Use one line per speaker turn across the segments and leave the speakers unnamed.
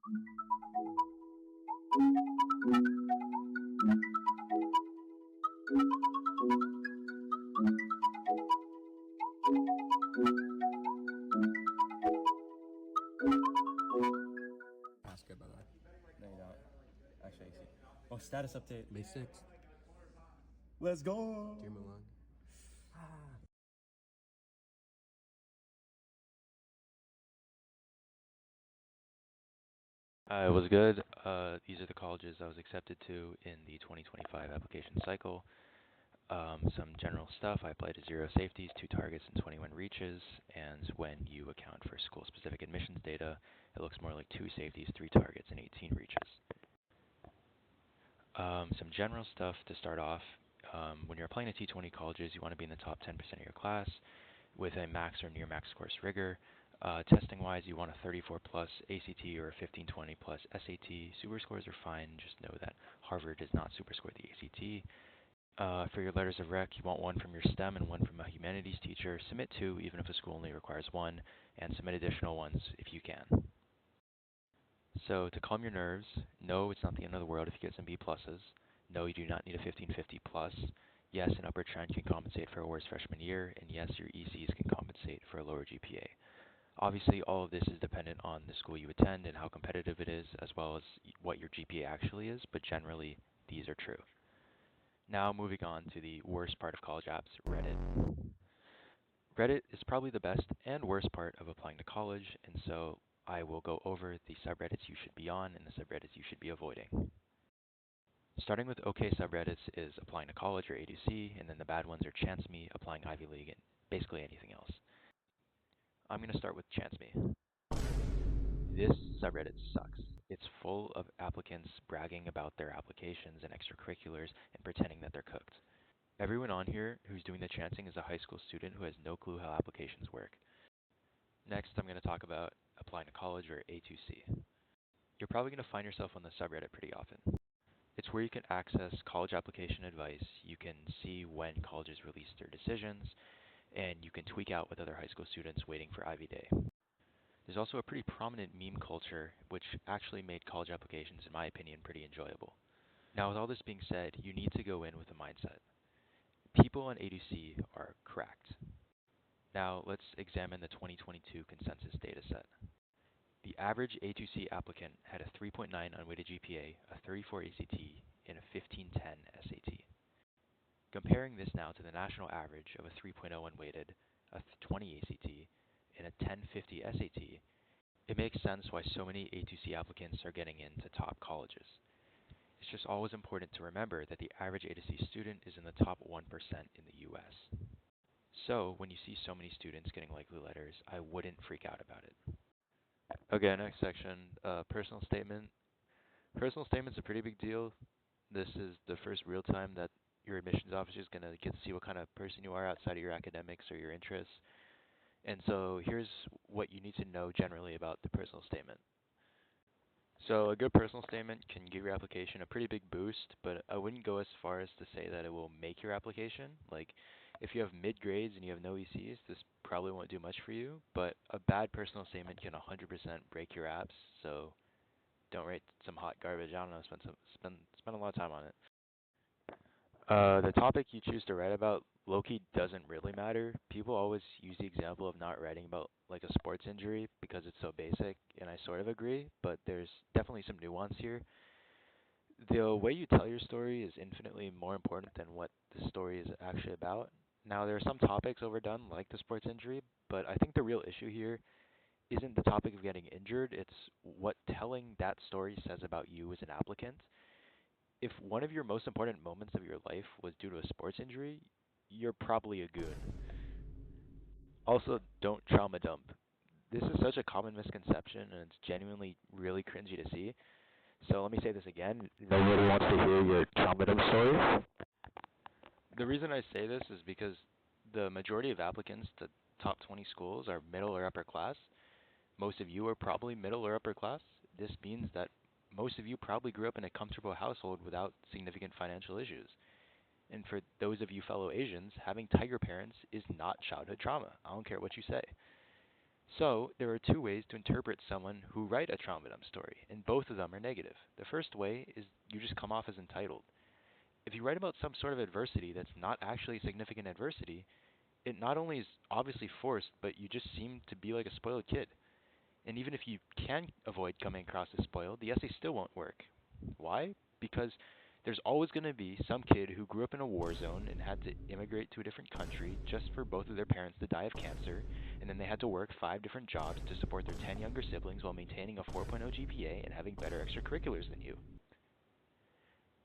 Pass good, by the way.
No, you don't. Actually, I see. Oh, status update.
May 6th.
Let's go.
Dear Milan.
It was good. These are the colleges I was accepted to in the 2025 application cycle. Some general stuff. I applied to 0 safeties, 2 targets, and 21 reaches. And when you account for school-specific admissions data, it looks more like 2 safeties, 3 targets, and 18 reaches. Some general stuff to start off. When you're applying to T20 colleges, you want to be in the top 10% of your class with a max or near max course rigor. Testing-wise, you want a 34 plus ACT or a 1520 plus SAT. Super scores are fine. Just know that Harvard does not super score the ACT. For your letters of rec, you want one from your STEM and one from a humanities teacher. Submit 2, even if a school only requires 1, and submit additional ones if you can. So to calm your nerves, no, it's not the end of the world if you get some B pluses. No, you do not need a 1550 plus. Yes, an upper trend can compensate for a worse freshman year, and yes, your ECs can compensate for a lower GPA. Obviously, all of this is dependent on the school you attend and how competitive it is, as well as what your GPA actually is, but generally, these are true. Now, moving on to the worst part of college apps, Reddit. Reddit is probably the best and worst part of applying to college, and so I will go over the subreddits you should be on and the subreddits you should be avoiding. Starting with OK subreddits is applying to college or A2C, and then the bad ones are Chance Me, applying Ivy League, and basically anything else. I'm going to start with Chance Me. This subreddit sucks. It's full of applicants bragging about their applications and extracurriculars and pretending that they're cooked. Everyone on here who's doing the chancing is a high school student who has no clue how applications work. Next, I'm going to talk about applying to college or A2C. You're probably going to find yourself on the subreddit pretty often. It's where you can access college application advice, you can see when colleges release their decisions, and you can tweak out with other high school students waiting for Ivy Day. There's also a pretty prominent meme culture, which actually made college applications, in my opinion, pretty enjoyable. Now, with all this being said, you need to go in with a mindset. People on A2C are cracked. Now, let's examine the 2022 consensus dataset. The average A2C applicant had a 3.9 unweighted GPA, a 34 ACT, and a 1510 SAT. Comparing this now to the national average of a 3.0 unweighted, a 20 ACT, and a 1050 SAT, it makes sense why so many A2C applicants are getting into top colleges. It's just always important to remember that the average A2C student is in the top 1% in the US. So, when you see so many students getting likely letters, I wouldn't freak out about it. Okay, next section, personal statement. Personal statement's a pretty big deal. This is the first real time that your admissions officer is going to get to see what kind of person you are outside of your academics or your interests. And so here's what you need to know generally about the personal statement. So a good personal statement can give your application a pretty big boost, but I wouldn't go as far as to say that it will make your application. Like, if you have mid grades and you have no ECs, this probably won't do much for you, but a bad personal statement can 100% break your apps, so don't write some hot garbage. I don't know, spend a lot of time on it. The topic you choose to write about low-key doesn't really matter. People always use the example of not writing about like a sports injury because it's so basic, and I sort of agree, but there's definitely some nuance here. The way you tell your story is infinitely more important than what the story is actually about. Now, there are some topics overdone, like the sports injury, but I think the real issue here isn't the topic of getting injured, it's what telling that story says about you as an applicant. If one of your most important moments of your life was due to a sports injury, you're probably a goon. Also, don't trauma dump. This is such a common misconception, and it's genuinely really cringy to see. So let me say this again. Nobody wants to hear your trauma dump stories. The reason I say this is because the majority of applicants to top 20 schools are middle or upper class. Most of you are probably middle or upper class. This means that most of you probably grew up in a comfortable household without significant financial issues. And for those of you fellow Asians, having tiger parents is not childhood trauma. I don't care what you say. So, there are two ways to interpret someone who write a trauma dump story, and both of them are negative. The first way is you just come off as entitled. If you write about some sort of adversity that's not actually significant adversity, it not only is obviously forced, but you just seem to be like a spoiled kid. And even if you can avoid coming across as spoiled, the essay still won't work. Why? Because there's always going to be some kid who grew up in a war zone and had to immigrate to a different country just for both of their parents to die of cancer, and then they had to work 5 different jobs to support their 10 younger siblings while maintaining a 4.0 GPA and having better extracurriculars than you.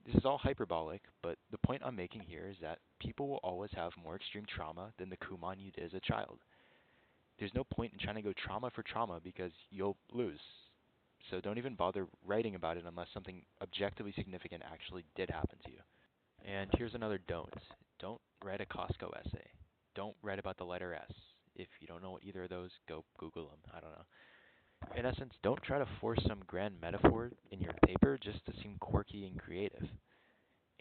This is all hyperbolic, but the point I'm making here is that people will always have more extreme trauma than the Kumon you did as a child. There's no point in trying to go trauma for trauma because you'll lose. So don't even bother writing about it unless something objectively significant actually did happen to you. And here's another don't. Don't write a Costco essay. Don't write about the letter S. If you don't know either of those, go Google them. I don't know. In essence, don't try to force some grand metaphor in your paper just to seem quirky and creative.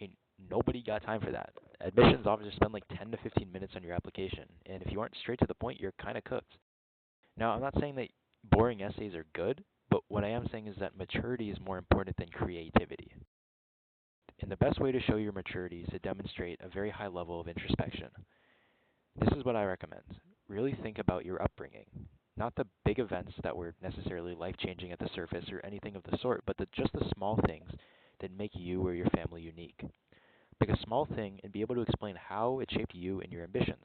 Ain't nobody got time for that. Admissions officers spend like 10 to 15 minutes on your application, and if you aren't straight to the point, you're kind of cooked. Now, I'm not saying that boring essays are good, but what I am saying is that maturity is more important than creativity. And the best way to show your maturity is to demonstrate a very high level of introspection. This is what I recommend. Really think about your upbringing. Not the big events that were necessarily life-changing at the surface or anything of the sort, but just the small things that make you or your family unique. Pick a small thing and be able to explain how it shaped you and your ambitions.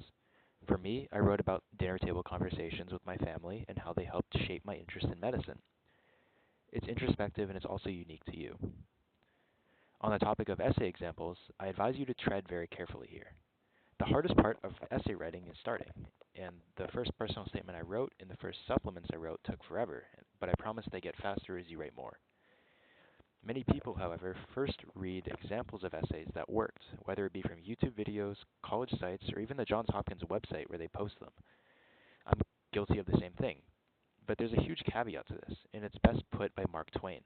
For me, I wrote about dinner table conversations with my family and how they helped shape my interest in medicine. It's introspective and it's also unique to you. On the topic of essay examples, I advise you to tread very carefully here. The hardest part of essay writing is starting, and the first personal statement I wrote and the first supplements I wrote took forever, but I promise they get faster as you write more. Many people, however, first read examples of essays that worked, whether it be from YouTube videos, college sites, or even the Johns Hopkins website where they post them. I'm guilty of the same thing, but there's a huge caveat to this, and it's best put by Mark Twain.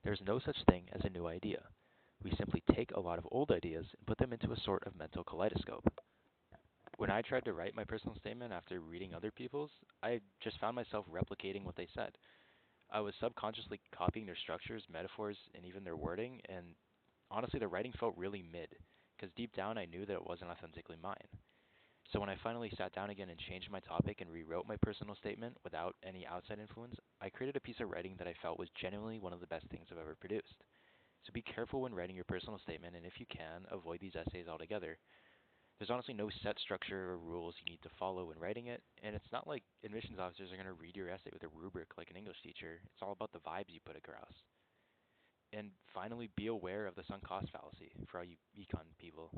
There's no such thing as a new idea. We simply take a lot of old ideas and put them into a sort of mental kaleidoscope. When I tried to write my personal statement after reading other people's, I just found myself replicating what they said. I was subconsciously copying their structures, metaphors, and even their wording, and honestly, the writing felt really mid, because deep down I knew that it wasn't authentically mine. So when I finally sat down again and changed my topic and rewrote my personal statement without any outside influence, I created a piece of writing that I felt was genuinely one of the best things I've ever produced. So be careful when writing your personal statement, and if you can, avoid these essays altogether. There's honestly no set structure or rules you need to follow when writing it, and it's not like admissions officers are going to read your essay with a rubric like an English teacher. It's all about the vibes you put across. And finally, be aware of the sunk cost fallacy for all you econ people.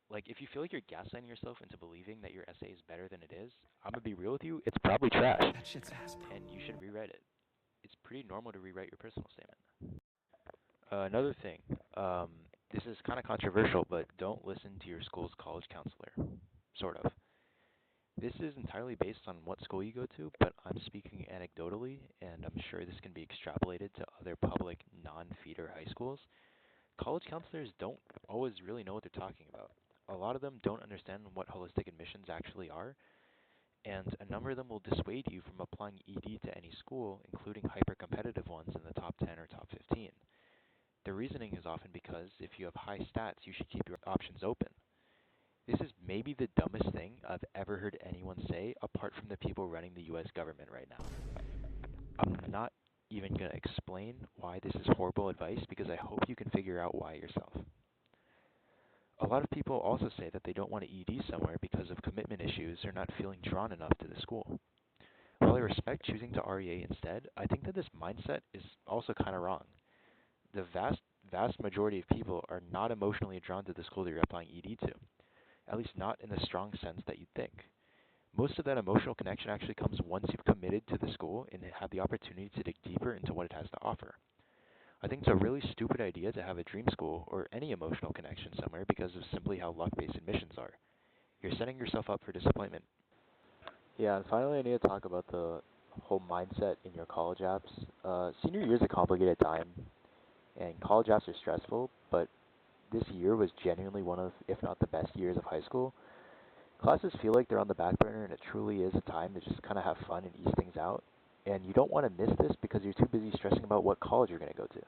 Like, if you feel like you're gaslighting yourself into believing that your essay is better than it is, I'm going to be real with you, it's probably trash,
That shit's ass, bro.
and you should rewrite it. It's pretty normal to rewrite your personal statement. Another thing, this is kind of controversial, but don't listen to your school's college counselor. Sort of. This is entirely based on what school you go to, but I'm speaking anecdotally, and I'm sure this can be extrapolated to other public non-feeder high schools. College counselors don't always really know what they're talking about. A lot of them don't understand what holistic admissions actually are, and a number of them will dissuade you from applying ED to any school, including hyper-competitive ones in the top 10 or top 15. The reasoning is often because if you have high stats, you should keep your options open. This is maybe the dumbest thing I've ever heard anyone say, apart from the people running the US government right now. I'm not even going to explain why this is horrible advice because I hope you can figure out why yourself. A lot of people also say that they don't want to ED somewhere because of commitment issues or not feeling drawn enough to the school. While I respect choosing to REA instead, I think that this mindset is also kind of wrong. The vast majority of people are not emotionally drawn to the school that you're applying ED to, at least not in the strong sense that you'd think. Most of that emotional connection actually comes once you've committed to the school and have the opportunity to dig deeper into what it has to offer. I think it's a really stupid idea to have a dream school or any emotional connection somewhere because of simply how luck-based admissions are. You're setting yourself up for disappointment. Yeah, and finally I need to talk about the whole mindset in your college apps. Senior year is a complicated time, and college apps are stressful, but this year was genuinely one of, if not the best years of high school. Classes feel like they're on the back burner, and it truly is a time to just kind of have fun and ease things out. And you don't want to miss this because you're too busy stressing about what college you're going to go to.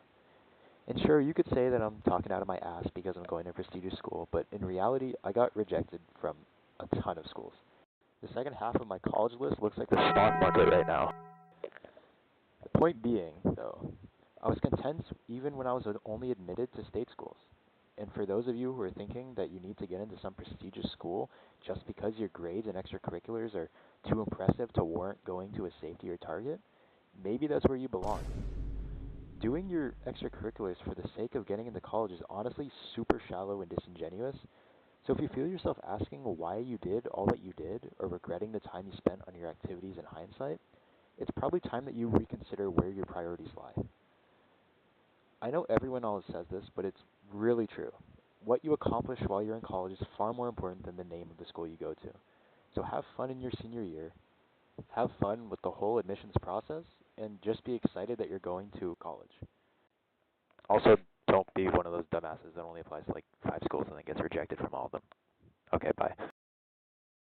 And sure, you could say that I'm talking out of my ass because I'm going to a prestigious school, but in reality, I got rejected from a ton of schools. The second half of my college list looks like the stock market right now. The point being, though, I was content even when I was only admitted to state schools. And for those of you who are thinking that you need to get into some prestigious school just because your grades and extracurriculars are too impressive to warrant going to a safety or target, maybe that's where you belong. Doing your extracurriculars for the sake of getting into college is honestly super shallow and disingenuous. So if you feel yourself asking why you did all that you did or regretting the time you spent on your activities in hindsight, it's probably time that you reconsider where your priorities lie. I know everyone always says this, but it's really true. What you accomplish while you're in college is far more important than the name of the school you go to. So have fun in your senior year, have fun with the whole admissions process, and just be excited that you're going to college. Also, don't be one of those dumbasses that only applies to like 5 schools and then gets rejected from all of them. Okay, bye.